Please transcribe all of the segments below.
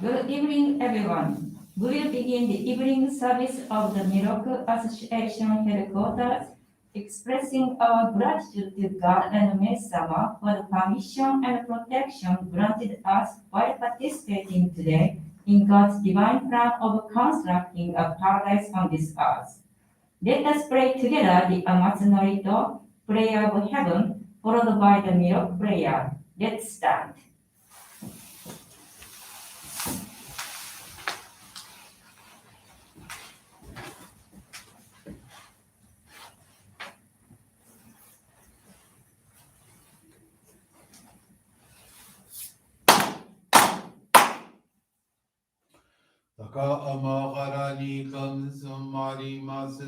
Good evening, everyone. We will begin the evening service of the Miroku Association headquarters, expressing our gratitude to God and Meishu-sama for the permission and protection granted us while participating today in God's divine plan of constructing a paradise on this earth. Let us pray together the Amatsu-Norito, Prayer of Heaven, followed by the Miroku Prayer. Let's start. 高天原に神様ります。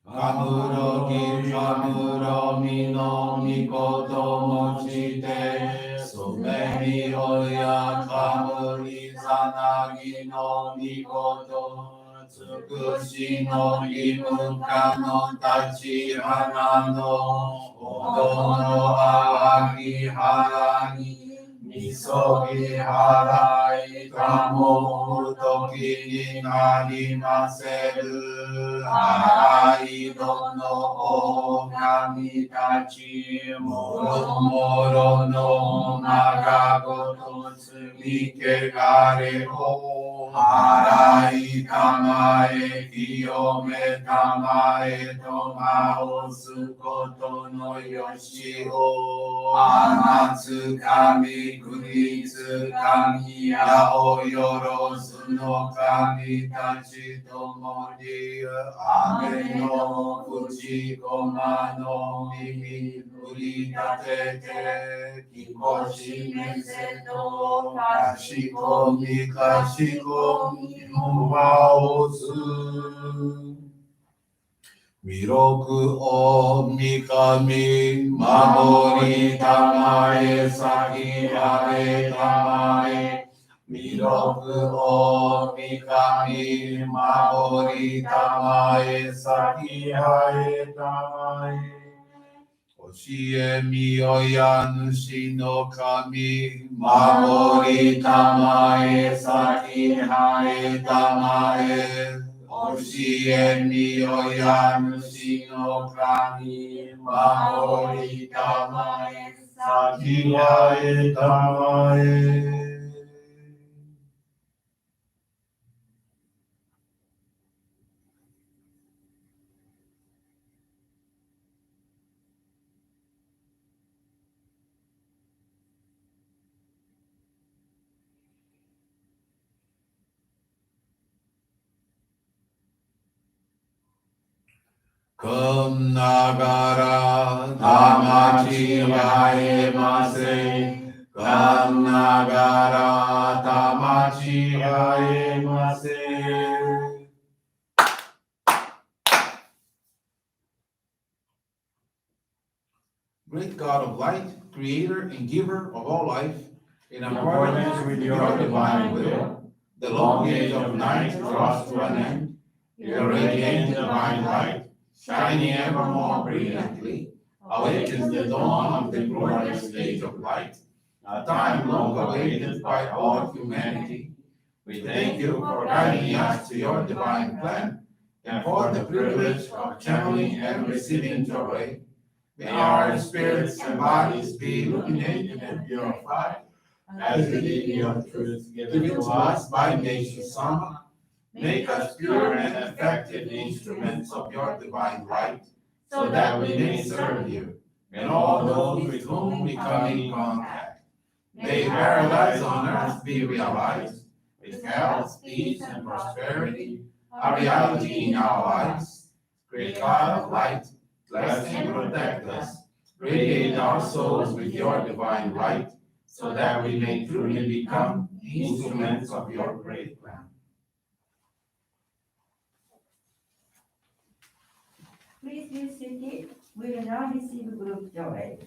かむろきかむろみのみこともちて、そめみおやかむりさなぎのみこと、つくしのいむかのたち花の、おどのあわきはらに、みそぎ払いかもうときになりませる。払いどの狼たちもろもろのまがごと罪けがれを払いたまえ清めたまえとまおすことのよしをあまつ神クリス神やおよろずの神たちともに雨の口駒の耳振り立ててきこしめせとかしこみかしこみもわおず弥勒おみかみ守りたまえさぎあれたまえ弥勒おみかみ守りたまえさぎあれたまえ教えみおや主の神守りたまえさぎあれたまえ教えみおや主の神守りたまえ先はえたまえくんながらたまちあえませかんながらたまちあえませGreat God of light, creator and giver of all life, in accordance with your divine will, the long age of night draws to an end. Your radiant divine light, shining ever more brilliantly, awakens the dawn of the glorious age of light, a time long awaited by all humanity. We thank you for guiding us to your divine plan and for the privilege of channeling and receiving Johrei. May our spirits and bodies be illuminated and purified as we live your truth given to us by Meishu-sama. Make us pure and effective instruments of your divine light, so that we may serve you and all those with whom we come in contact. May paradise on earth be realized, with health, peace, and prosperity, a reality in our lives. Great God of light, bless and protect us. Radiate our souls with your divine light, so that we may truly become instruments of your great plan. Please be seated. We will now receive group Johrei.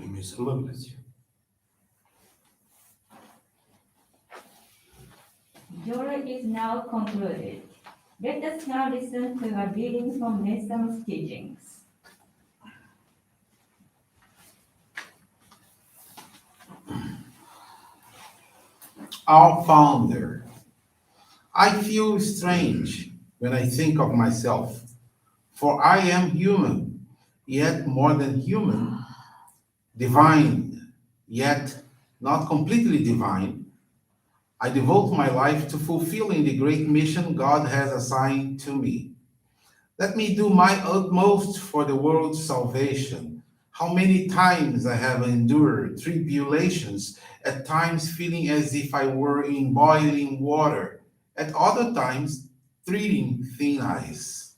Meishu-sama bless you. Johrei is now concluded. Let us now listen to a reading from Meishu-sama's teachings. Our founder, I feel strange when I think of myself, for I am human, yet more than human, divine, yet not completely divine. I devote my life to fulfilling the great mission God has assigned to me. Let me do my utmost for the world's salvation. How many times I have endured tribulations, at times feeling as if I were in boiling water, at other times treading thin ice.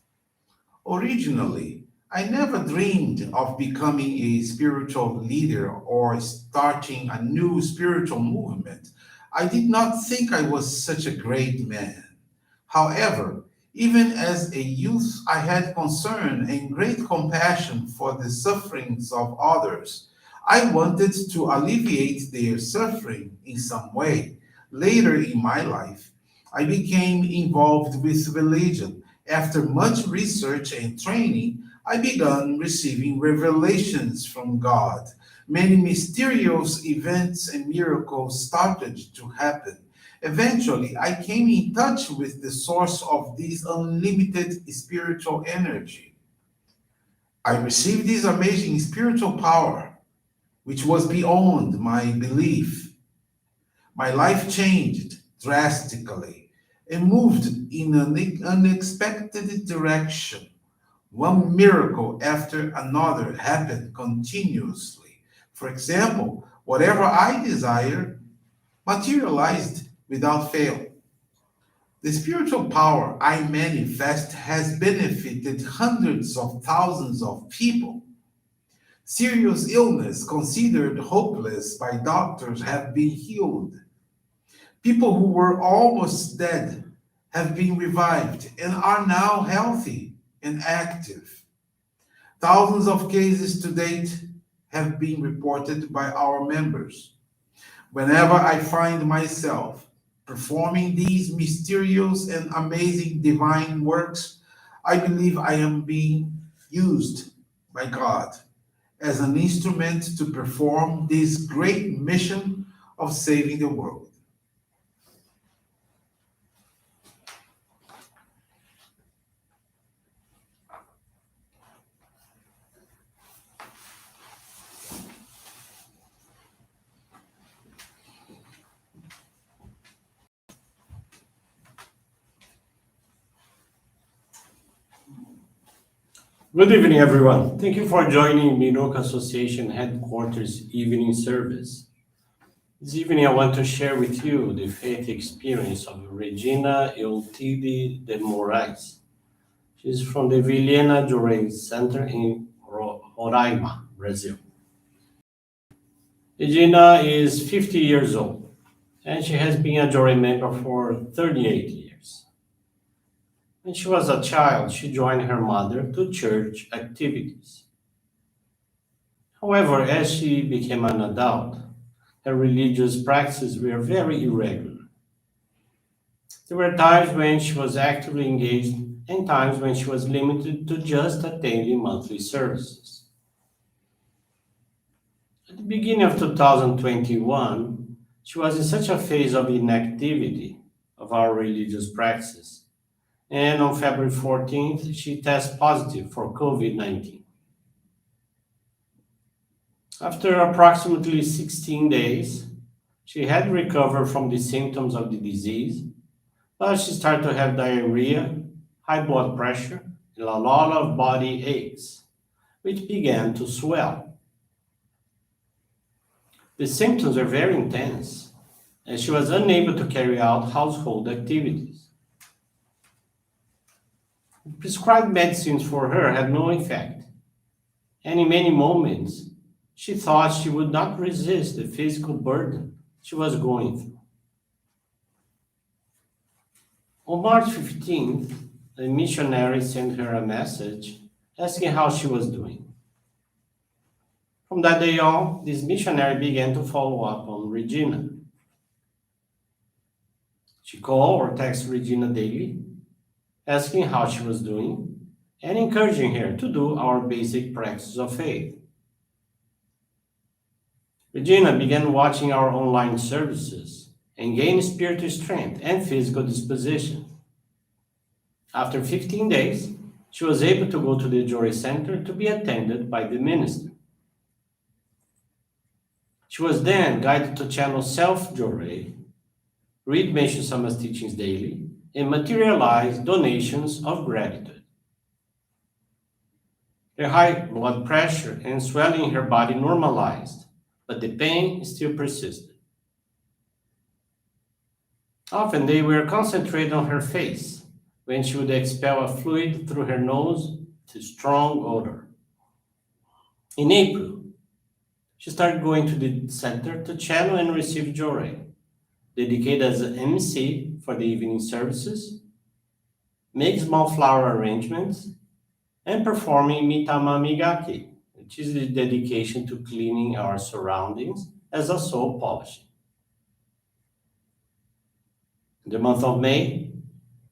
Originally, I never dreamed of becoming a spiritual leader or starting a new spiritual movement. I did not think I was such a great man. However, even as a youth, I had concern and great compassion for the sufferings of others. I wanted to alleviate their suffering in some way. Later in my life, I became involved with religion. After much research and training, I began receiving revelations from God. Many mysterious events and miracles started to happen. Eventually, I came in touch with the source of this unlimited spiritual energy. I received this amazing spiritual power, which was beyond my belief. My life changed drastically and moved in an unexpected direction. One miracle after another happened continuously. For example, whatever I desired materialized without fail. The spiritual power I manifest has benefited hundreds of thousands of people. Serious illness considered hopeless by doctors have been healed. People who were almost dead have been revived and are now healthy and active. Thousands of cases to date have been reported by our members. Whenever I find myself performing these mysterious and amazing divine works, I believe I am being used by God as an instrument to perform this great mission of saving the world. Good evening, everyone. Thank you for joining Miroku Association Headquarters Evening Service. This evening, I want to share with you the faith experience of Regina Eultide de Moraes. She's from the Vilhena Johrei Center in Roraima, Brazil. Regina is 50 years old, and she has been a Johrei member for 38 years. When she was a child, she joined her mother to church activities. However, as she became an adult, her religious practices were very irregular. There were times when she was actively engaged and times when she was limited to just attending monthly services. At the beginning of 2021, she was in such a phase of inactivity of our religious practices, and on February 14th, she tested positive for COVID-19. After approximately 16 days, she had recovered from the symptoms of the disease, but she started to have diarrhea, high blood pressure, and a lot of body aches, which began to swell. The symptoms were very intense, and she was unable to carry out household activities. Prescribed medicines for her had no effect, and in many moments, she thought she would not resist the physical burden she was going through. On March 15th, a missionary sent her a message asking how she was doing. From that day on, this missionary began to follow up on Regina. She called or texted Regina daily, asking how she was doing and encouraging her to do our basic practice of faith. Regina began watching our online services and gained spiritual strength and physical disposition. After 15 days, she was able to go to the Johrei Center to be attended by the minister. She was then guided to channel self-Johrei, read Meishu-sama's teachings daily, and materialize donations of gratitude. Her high blood pressure and swelling in her body normalized, but the pain still persisted. Often they were concentrated on her face when she would expel a fluid through her nose with a strong odor. In April, she started going to the center to channel and receive Johrei, dedicated as an MC for the evening services, make small flower arrangements, and performing mitama migaki, which is the dedication to cleaning our surroundings as a soul polishing. In the month of May,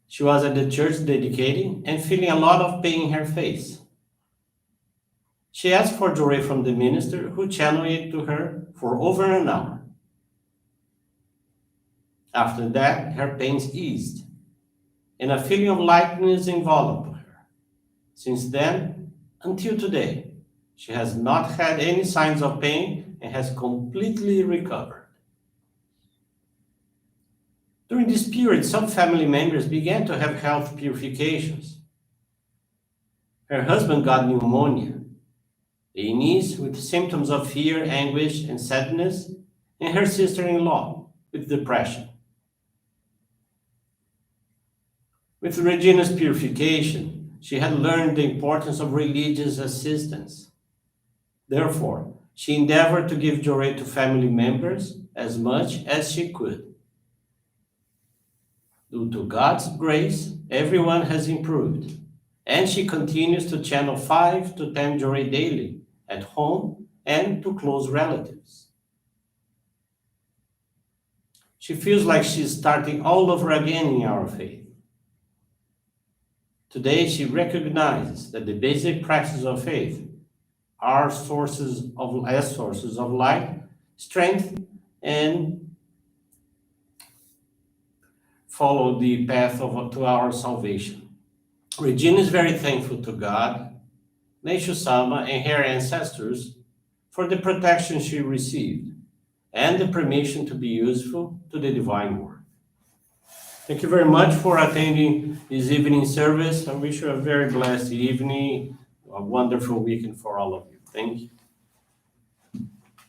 she was at the church dedicating and feeling a lot of pain in her face. She asked for Johrei from the minister, who channeled it to her for over an hour. After that, her pains eased, and a feeling of lightness enveloped her. Since then, until today, she has not had any signs of pain and has completely recovered. During this period, some family members began to have health purifications. Her husband got pneumonia, a niece with symptoms of fear, anguish, and sadness, and her sister-in-law with depression. With Regina's purification, she had learned the importance of religious assistance. Therefore, she endeavored to give Johrei to family members as much as she could. Due to God's grace, everyone has improved, and she continues to channel 5 to 10 Johrei daily at home and to close relatives. She feels like she's starting all over again in our faith. Today, she recognizes that the basic practices of faith are sources of light, strength, and follow the path to our salvation. Regina is very thankful to God, Meishu-sama, and her ancestors for the protection she received and the permission to be useful to the divine work. Thank you very much for attending this evening service. I wish you a very blessed evening, a wonderful weekend for all of you. Thank you.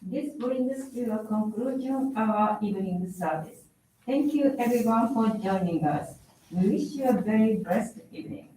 This brings to a conclusion our evening service. Thank you everyone for joining us. We wish you a very blessed evening.